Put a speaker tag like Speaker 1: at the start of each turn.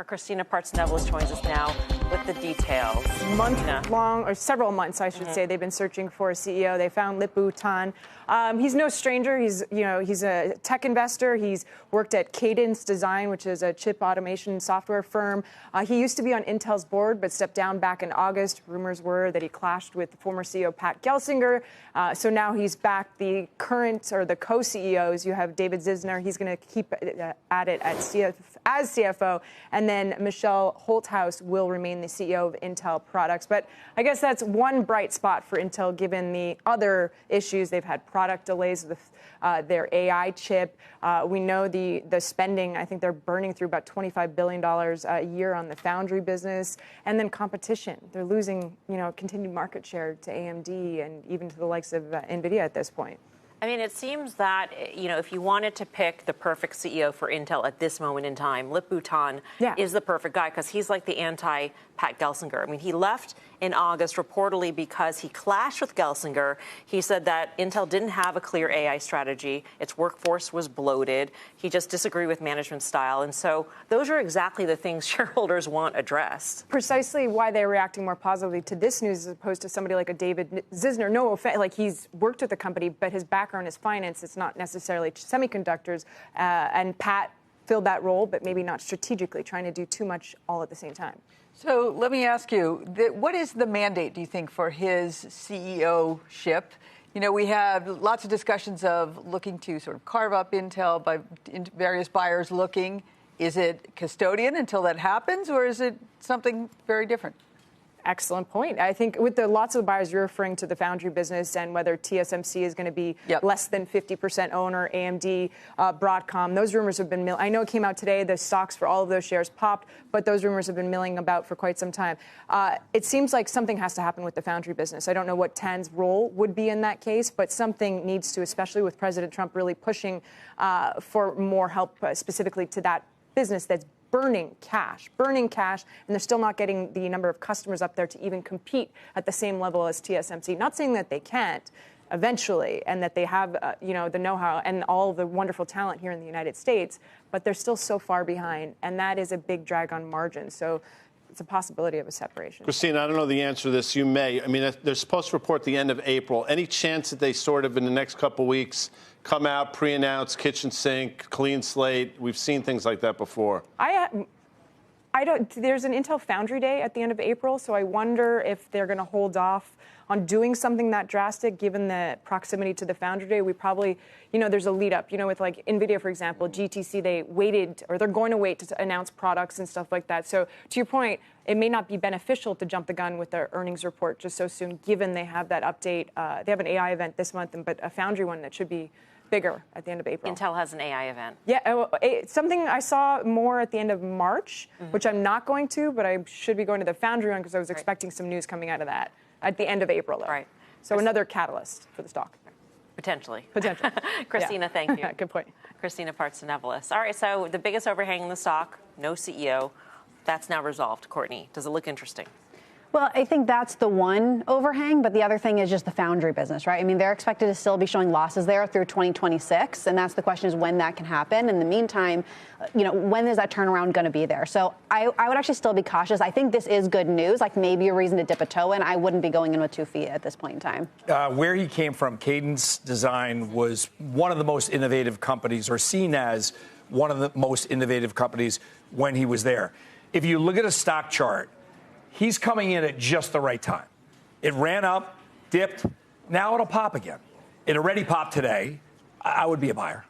Speaker 1: Our Christina Parts-Nevelis joins us now with the details.
Speaker 2: Month-long, or several months, I should say, they've been searching for a CEO. They found Lip-Bu Tan. He's no stranger. He's a tech investor. He's worked at Cadence Design, which is a chip automation software firm. He used to be on Intel's board, but stepped down back in August. Rumors were that he clashed with the former CEO Pat Gelsinger. So now he's back. The current or the co-CEOs, you have David Zizner. He's going to keep at it as CFO, and then Michelle Holthaus will remain the CEO of Intel Products. But I guess that's one bright spot for Intel, given the other issues. They've had product delays with their AI chip. We know the spending. I think they're burning through about $25 billion a year on the foundry business, and then competition. They're losing, continued market share to AMD and even to the likes of NVIDIA at this point.
Speaker 1: I mean, it seems that, if you wanted to pick the perfect CEO for Intel at this moment in time, Lip-Bu Tan is the perfect guy, because he's like the anti-Pat Gelsinger. I mean, he left in August reportedly because he clashed with Gelsinger. He said that Intel didn't have a clear AI strategy. Its workforce was bloated. He just disagreed with management style. And so those are exactly the things shareholders want addressed.
Speaker 2: Precisely why they're reacting more positively to this news as opposed to somebody like a David Zizner. No offense, like, he's worked at the company, but his background is finance. It's not necessarily semiconductors. And Pat filled that role, but maybe not strategically, trying to do too much all at the same time.
Speaker 3: So let me ask you, what is the mandate, do you think, for his CEO-ship? We have lots of discussions of looking to sort of carve up Intel by various buyers looking. Is it custodian until that happens, or is it something very different?
Speaker 2: Excellent point. I think with the lots of buyers, you're referring to the foundry business and whether TSMC is going to be less than 50% owner, AMD, Broadcom. Those rumors have been I know it came out today. The stocks for all of those shares popped, but those rumors have been milling about for quite some time. It seems like something has to happen with the foundry business. I don't know what Tan's role would be in that case, but something needs to, especially with President Trump really pushing for more help specifically to that business that's burning cash, and they're still not getting the number of customers up there to even compete at the same level as TSMC. Not saying that they can't eventually, and that they have, the know-how and all the wonderful talent here in the United States, but they're still so far behind, and that is a big drag on margins. So it's a possibility of a separation.
Speaker 4: Christina, I don't know the answer to this. You may. I mean, they're supposed to report the end of April. Any chance that they sort of, in the next couple of weeks, come out, pre-announce, kitchen sink, clean slate? We've seen things like that before.
Speaker 2: I don't. There's an Intel Foundry Day at the end of April, so I wonder if they're going to hold off on doing something that drastic, given the proximity to the Foundry Day. We probably, there's a lead up. With like NVIDIA, for example, GTC, they waited, or they're going to wait to announce products and stuff like that. So to your point, it may not be beneficial to jump the gun with their earnings report just so soon, given they have that update. They have an AI event this month, but a Foundry one that should be bigger at the end of April.
Speaker 1: Intel has an AI event.
Speaker 2: Yeah, something I saw more at the end of March, which I'm not going to, but I should be going to the Foundry one because I was expecting some news coming out of that at the end of April, though.
Speaker 1: Right.
Speaker 2: So another catalyst for the stock.
Speaker 1: Potentially.
Speaker 2: Christina,
Speaker 1: thank you.
Speaker 2: Good point.
Speaker 1: Christina Parts-Nevelis. All right, so the biggest overhang in the stock, no CEO. That's now resolved. Courtney, does it look interesting?
Speaker 5: Well, I think that's the one overhang, but the other thing is just the foundry business, right? I mean, they're expected to still be showing losses there through 2026, and that's the question, is when that can happen. In the meantime, when is that turnaround going to be there? So I would actually still be cautious. I think this is good news, like maybe a reason to dip a toe in. I wouldn't be going in with 2 feet at this point in time.
Speaker 6: Where he came from, Cadence Design was one of the most innovative companies, or seen as one of the most innovative companies when he was there. If you look at a stock chart, he's coming in at just the right time. It ran up, dipped, now it'll pop again. It already popped today. I would be a buyer.